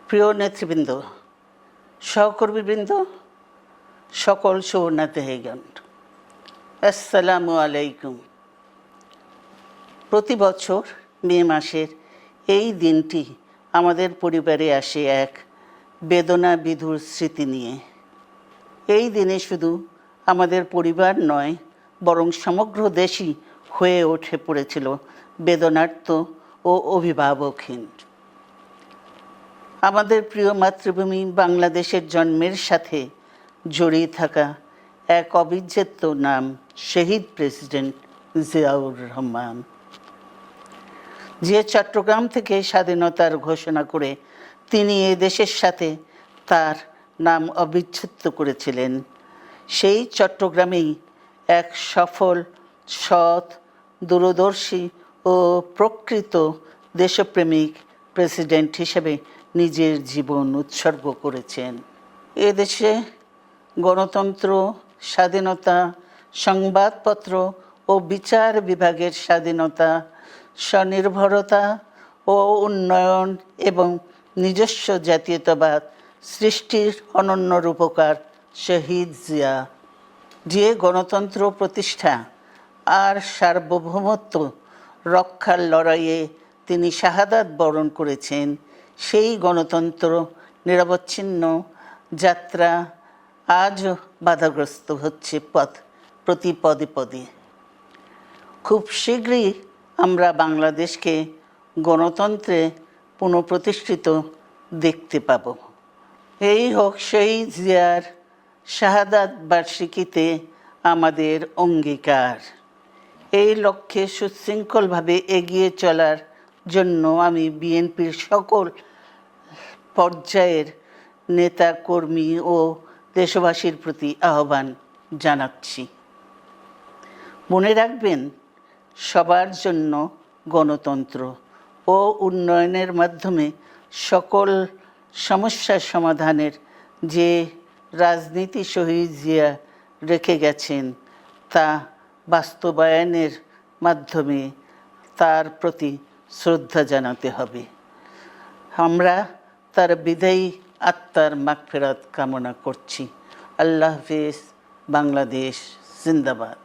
প্রিয় নেতৃবৃন্দ, সহকর্মীবৃন্দ, সকল সুবর্ণাতিথিগণ, আসসালামু আলাইকুম। প্রতি বছর মে মাসের এই দিনটি আমাদের পরিবারে আসে এক বেদনা বিধুর স্মৃতি নিয়ে। এই দিনে শুধু আমাদের পরিবার নয়, বরং সমগ্র দেশই হয়ে উঠে পড়েছিল বেদনার্ত ও অভিভাবকহীন। আমাদের প্রিয় মাতৃভূমি বাংলাদেশের জন্মের সাথে জড়িয়ে থাকা এক অবিচ্ছেদ্য নাম শহীদ প্রেসিডেন্ট জিয়াউর রহমান, যে চট্টগ্রাম থেকে স্বাধীনতার ঘোষণা করে তিনি এ দেশের সাথে তার নাম অবিচ্ছেদ্য করেছিলেন। সেই চট্টগ্রামেই এক সফল, সৎ, দূরদর্শী ও প্রকৃত দেশপ্রেমিক প্রেসিডেন্ট হিসেবে নিজের জীবন উৎসর্গ করেছেন। এদেশে গণতন্ত্র, স্বাধীনতা, সংবাদপত্র ও বিচার বিভাগের স্বাধীনতা, স্বনির্ভরতা ও উন্নয়ন এবং নিজস্ব জাতীয়তাবাদ সৃষ্টির অনন্য রূপকার শহীদ জিয়া, যে গণতন্ত্র প্রতিষ্ঠা আর সার্বভৌমত্ব রক্ষার লড়াইয়ে তিনি শাহাদাত বরণ করেছেন, সেই গণতন্ত্র নিরবচ্ছিন্ন যাত্রা আজও বাধাগ্রস্ত হচ্ছে প্রতি পদে পদে। খুব শীঘ্রই আমরা বাংলাদেশকে গণতন্ত্রে পুনঃপ্রতিষ্ঠিত দেখতে পাব। এই হোক শহীদ জিয়ার শাহাদাত বার্ষিকীতে আমাদের অঙ্গীকার। এই লক্ষ্যে সুশৃঙ্খলভাবে এগিয়ে চলার জন্য আমি বিএনপির সকল পর্যায়ের নেতা কর্মী ও দেশবাসীর প্রতি আহ্বান জানাচ্ছি। মনে রাখবেন, সবার জন্য গণতন্ত্র ও উন্নয়নের মাধ্যমে সকল সমস্যার সমাধানের যে রাজনীতি শহীদ জিয়া রেখে গেছেন, তা বাস্তবায়নের মাধ্যমে তার প্রতি শ্রদ্ধা জানাতে হবে। আমরা তার বিদায়ী আত্মার মাগফিরাত কামনা করছি। আল্লাহ হাফেজ। বাংলাদেশ জিন্দাবাদ।